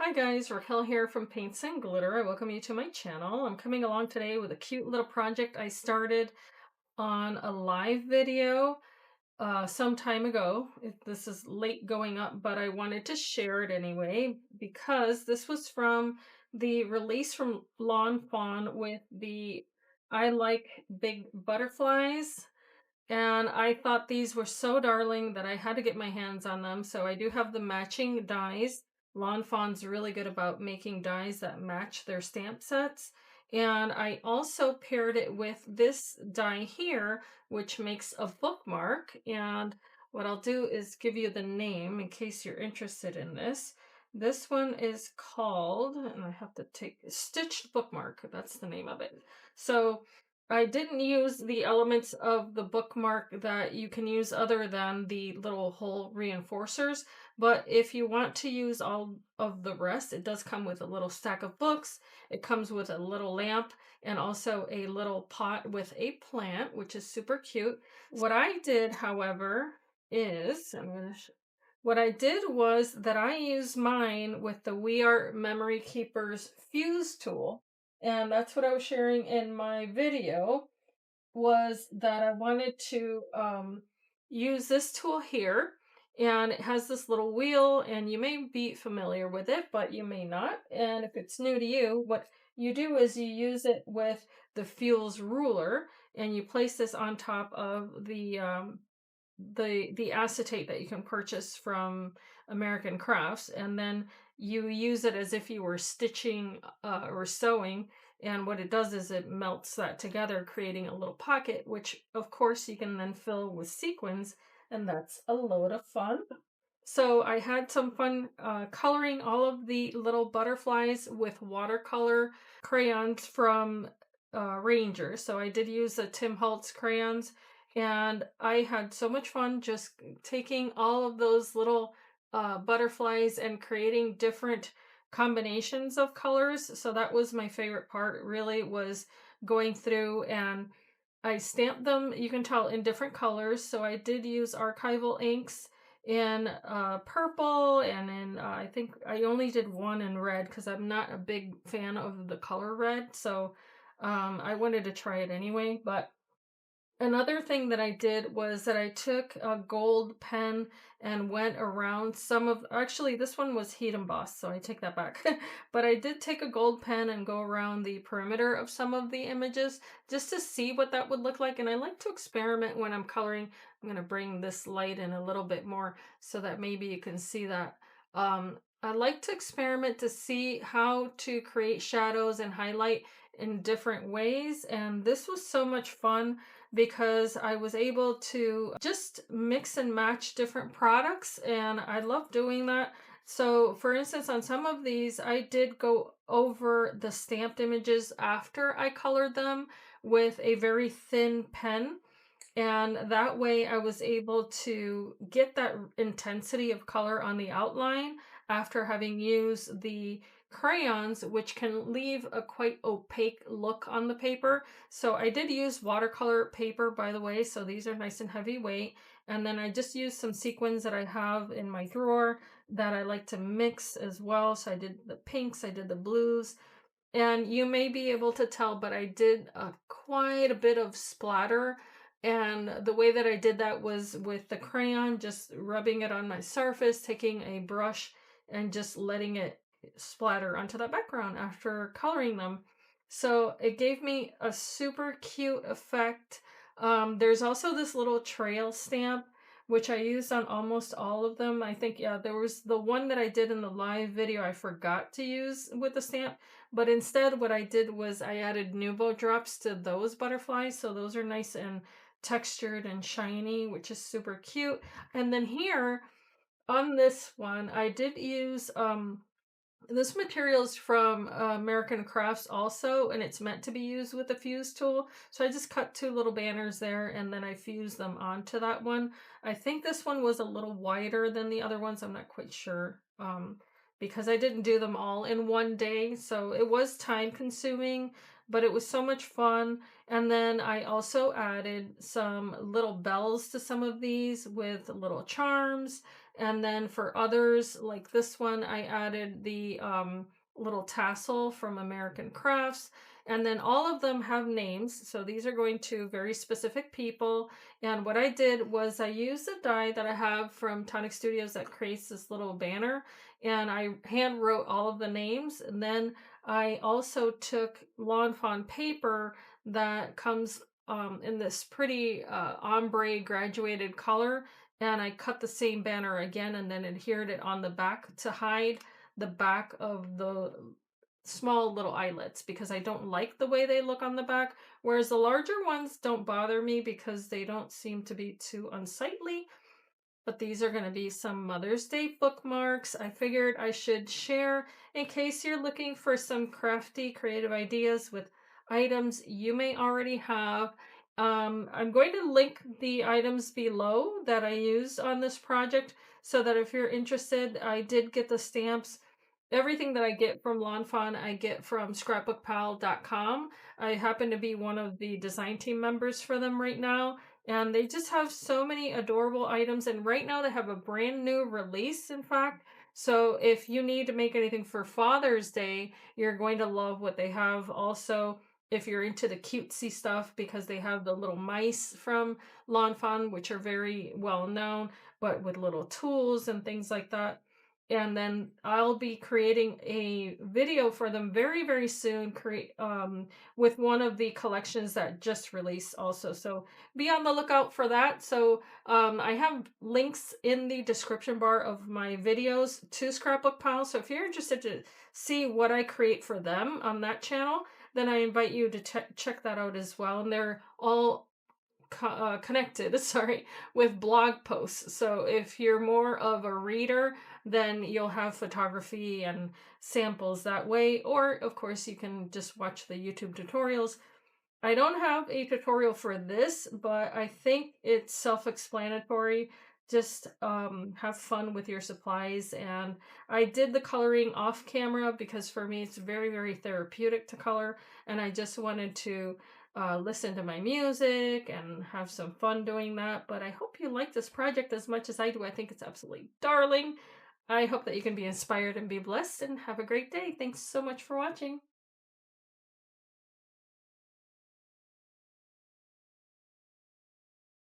Hi guys, Raquel here from Paints and Glitter. I welcome you to my channel. I'm coming along today with a cute little project I started on a live video some time ago. This is late going up, but I wanted to share it anyway because this was from the release from Fawn with the I Like Big Butterflies. And I thought these were so darling that I had to get my hands on them. So I do have the matching dies. Lawn Fawn's really good about making dies that match their stamp sets. And I also paired it with this die here, which makes a bookmark. And what I'll do is give you the name in case you're interested in this. This one is called, and I have to take Stitched Bookmark. That's the name of it. So I didn't use the elements of the bookmark that you can use other than the little hole reinforcers, but if you want to use all of the rest, it does come with a little stack of books. It comes with a little lamp and also a little pot with a plant, which is super cute. What I did, however, is what I did was that I used mine with the We Are Memory Keepers fuse tool. And that's what I was sharing in my video, was that I wanted to use this tool here. And it has this little wheel, and you may be familiar with it, but you may not. And if it's new to you, what you do is you use it with the Fuels ruler, and you place this on top of the acetate that you can purchase from American Crafts, and then you use it as if you were stitching or sewing. And what it does is it melts that together, creating a little pocket, which of course you can then fill with sequins, and that's a load of fun. So I had some fun coloring all of the little butterflies with watercolor crayons from Ranger. So I did use the Tim Holtz crayons, and I had so much fun just taking all of those little butterflies and creating different combinations of colors. So that was my favorite part, really, was going through, and I stamped them, you can tell, in different colors. So I did use archival inks in purple, and in I think I only did one in red because I'm not a big fan of the color red. So I wanted to try it anyway. But another thing that I did was that I took a gold pen and went around some of, actually this one was heat embossed, so I take that back. But I did take a gold pen and go around the perimeter of some of the images just to see what that would look like. And I like to experiment when I'm coloring. I'm going to bring this light in a little bit more so that maybe you can see that. I like to experiment to see how to create shadows and highlight in different ways. And this was so much fun because I was able to just mix and match different products, and I love doing that. So for instance, on some of these, I did go over the stamped images after I colored them with a very thin pen. And that way I was able to get that intensity of color on the outline after having used the crayons, which can leave a quite opaque look on the paper. So I did use watercolor paper, by the way, so these are nice and heavyweight. And then I just used some sequins that I have in my drawer that I like to mix as well. So I did the pinks, I did the blues, and you may be able to tell, but I did quite a bit of splatter. And the way that I did that was with the crayon, just rubbing it on my surface, taking a brush and just letting it splatter onto that background after coloring them. So it gave me a super cute effect. There's also this little trail stamp, which I used on almost all of them. I think, yeah, there was the one that I did in the live video I forgot to use with the stamp, but instead what I did was I added Nuvo drops to those butterflies. So those are nice and textured and shiny, which is super cute. And then here on this one, I did use this material is from American Crafts also, and it's meant to be used with the fuse tool. So I just cut two little banners there, and then I fused them onto that one. I think this one was a little wider than the other ones. I'm not quite sure because I didn't do them all in one day. So it was time consuming, but it was so much fun. And then I also added some little bells to some of these with little charms. And then for others, like this one, I added the little tassel from American Crafts. And then all of them have names. So these are going to very specific people. And what I did was I used a die that I have from Tonic Studios that creates this little banner. And I hand wrote all of the names. And then I also took Lawn Fawn paper that comes in this pretty ombre graduated color. And I cut the same banner again and then adhered it on the back to hide the back of the small little eyelets because I don't like the way they look on the back. Whereas the larger ones don't bother me because they don't seem to be too unsightly. But these are going to be some Mother's Day bookmarks. I figured I should share in case you're looking for some crafty, creative ideas with items you may already have. I'm going to link the items below that I used on this project so that if you're interested, I did get the stamps. Everything that I get from Lawn Fawn, I get from ScrapbookPal.com. I happen to be one of the design team members for them right now, and they just have so many adorable items. And right now they have a brand new release, in fact. So if you need to make anything for Father's Day, you're going to love what they have. Also, if you're into the cutesy stuff, because they have the little mice from Lawn Fawn, which are very well known, but with little tools and things like that. And then I'll be creating a video for them very, very soon, create with one of the collections that just released also. So be on the lookout for that. So I have links in the description bar of my videos to Scrapbook Pal. So if you're interested to see what I create for them on that channel, then I invite you to check that out as well. And they're all connected, sorry, with blog posts. So if you're more of a reader, then you'll have photography and samples that way. Or, of course, you can just watch the YouTube tutorials. I don't have a tutorial for this, but I think it's self-explanatory. Just have fun with your supplies. And I did the coloring off camera because for me it's very, very therapeutic to color. And I just wanted to listen to my music and have some fun doing that. But I hope you like this project as much as I do. I think it's absolutely darling. I hope that you can be inspired and be blessed and have a great day. Thanks so much for watching.